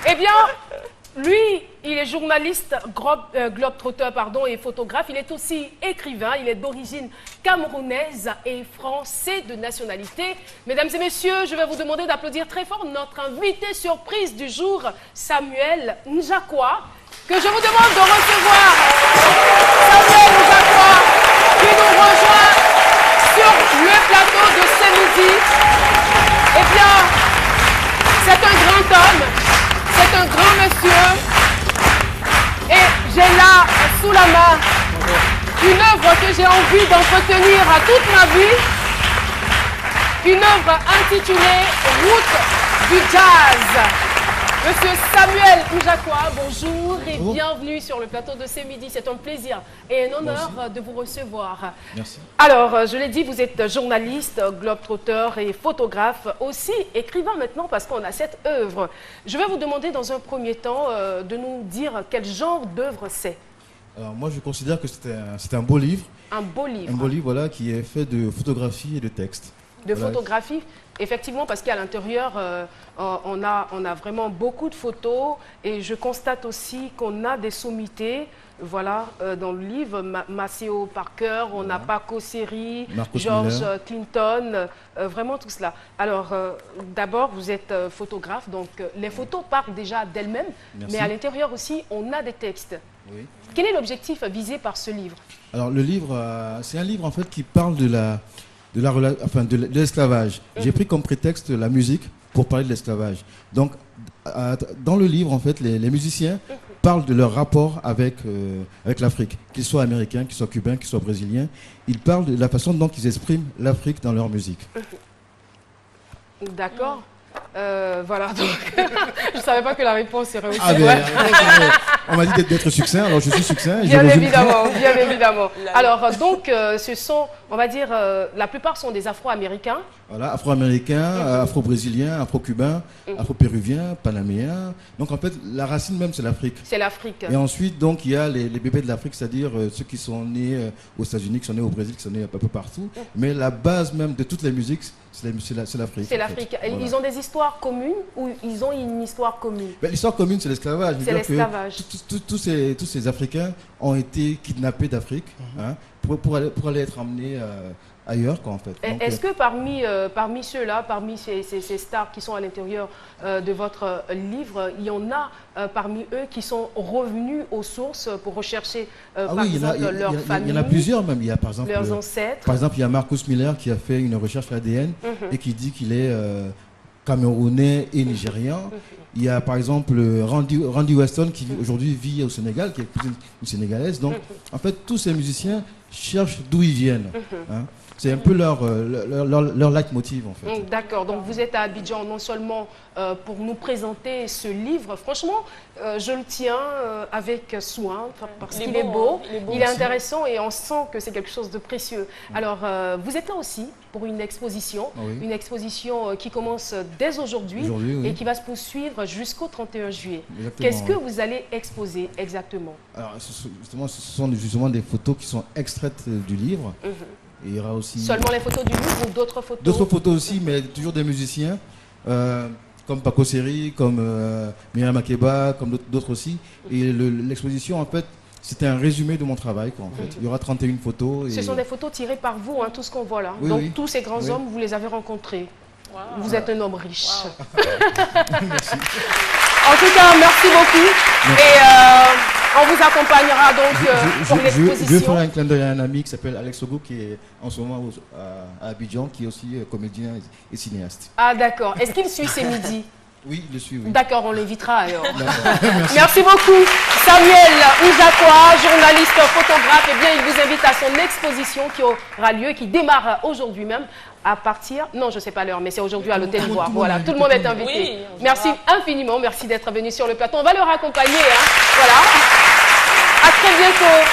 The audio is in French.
Eh bien, lui, il est journaliste, globe-trotteur, et photographe. Il est aussi écrivain. Il est d'origine camerounaise et français de nationalité. Mesdames et messieurs, je vais vous demander d'applaudir très fort notre invité surprise du jour, Samuel Njakwa, que je vous demande de recevoir. Samuel Njakwa, qui nous rejoint sur le plateau de ce midi. Eh bien, c'est un grand homme. C'est un grand monsieur et j'ai là sous la main une œuvre que j'ai envie d'entretenir à toute ma vie, une œuvre intitulée Route du Jazz. Monsieur Samuel Njakwa, bonjour et bienvenue sur le plateau de ce midi. C'est un plaisir et un honneur de vous recevoir. Merci. Alors, je l'ai dit, vous êtes journaliste, globe-trotteur et photographe, aussi écrivain maintenant parce qu'on a cette œuvre. Je vais vous demander dans un premier temps de nous dire quel genre d'œuvre c'est. Alors moi je considère que c'est un beau livre. Un beau livre. Un beau livre, voilà, qui est fait de photographie et de texte. De photographie, effectivement, parce qu'à l'intérieur, on a vraiment beaucoup de photos et je constate aussi qu'on a des sommités, voilà, dans le livre, Maceo Parker, on a Paco Seri, George Clinton, vraiment tout cela. Alors, d'abord, vous êtes photographe, donc les photos parlent déjà d'elles-mêmes, mais à l'intérieur aussi, on a des textes. Oui. Quel est l'objectif visé par ce livre? Alors, le livre, c'est un livre en fait qui parle de l'esclavage. J'ai pris comme prétexte la musique pour parler de l'esclavage. Donc, dans le livre, en fait, les musiciens parlent de leur rapport avec l'Afrique, qu'ils soient américains, qu'ils soient cubains, qu'ils soient brésiliens. Ils parlent de la façon dont ils expriment l'Afrique dans leur musique. D'accord. Voilà, donc je ne savais pas que la réponse serait aussi on m'a dit d'être succinct, alors je suis succinct. Bien évidemment, bien évidemment. Alors, donc, ce sont, on va dire, la plupart sont des Afro-Américains. Voilà, Afro-Américains, Afro-Brésiliens, Afro-Cubains, Afro-Péruviens, Panaméens. Donc, en fait, la racine même, c'est l'Afrique. C'est l'Afrique. Et ensuite, donc, il y a les bébés de l'Afrique, c'est-à-dire ceux qui sont nés aux États-Unis, qui sont nés au Brésil, qui sont nés un peu partout. Mais la base même de toutes les musiques, c'est l'Afrique. C'est l'Afrique. Voilà. Ils ont des histoires communes ou ils ont une histoire commune? L'histoire commune, c'est l'esclavage. C'est l'esclavage. Tous ces Africains ont été kidnappés d'Afrique pour aller être emmenés ailleurs, quoi, en fait. Est-ce que parmi ceux-là, parmi ces stars qui sont à l'intérieur de votre livre, il y en a parmi eux qui sont revenus aux sources pour rechercher par exemple leur famille? Il y en a plusieurs même. Il y a par exemple leurs ancêtres. Par exemple, il y a Marcus Miller qui a fait une recherche ADN et qui dit qu'il est camerounais et nigérian. Il y a par exemple Randy Weston qui aujourd'hui vit au Sénégal, qui est une sénégalaise. Donc en fait, tous ces musiciens cherchent d'où ils viennent. C'est un peu leur leitmotiv en fait. D'accord, donc vous êtes à Abidjan non seulement pour nous présenter ce livre, franchement, je le tiens avec soin parce qu'il est beau, il est intéressant et on sent que c'est quelque chose de précieux. Alors, vous êtes là aussi pour une exposition, une exposition qui commence dès aujourd'hui et qui va se poursuivre jusqu'au 31 juillet. Qu'est-ce que vous allez exposer exactement? Alors, ce sont justement des photos qui sont extraites du livre. Et il y aura aussi... Seulement les photos du livre ou d'autres photos? D'autres photos aussi, mais toujours des musiciens, comme Paco Seri, comme Myriam Makeba, comme d'autres aussi. Et l'exposition, en fait, c'était un résumé de mon travail, quoi, en fait. Il y aura 31 photos. Et... Ce sont des photos tirées par vous, tout ce qu'on voit là. Donc tous ces grands hommes, vous les avez rencontrés. Vous êtes un homme riche. Merci. En tout cas, merci beaucoup. Merci. Et on vous accompagnera donc pour l'exposition. Je vais faire un clin d'œil à un ami qui s'appelle Alex Ogo, qui est en ce moment à Abidjan, qui est aussi comédien et cinéaste. Ah d'accord. Est-ce qu'il suit ces midis? Oui, il le suit, oui. D'accord, on l'invitera alors. Merci. Merci beaucoup. Samuel Njakwa, journaliste, photographe, eh bien, il vous invite à son exposition qui aura lieu, qui démarre aujourd'hui même à partir... Non, je ne sais pas l'heure, mais c'est aujourd'hui à l'Hôtel Ivoire. Voilà, tout le monde est invité. Oui, merci infiniment, merci d'être venu sur le plateau. On va le raccompagner, voilà. À très bientôt.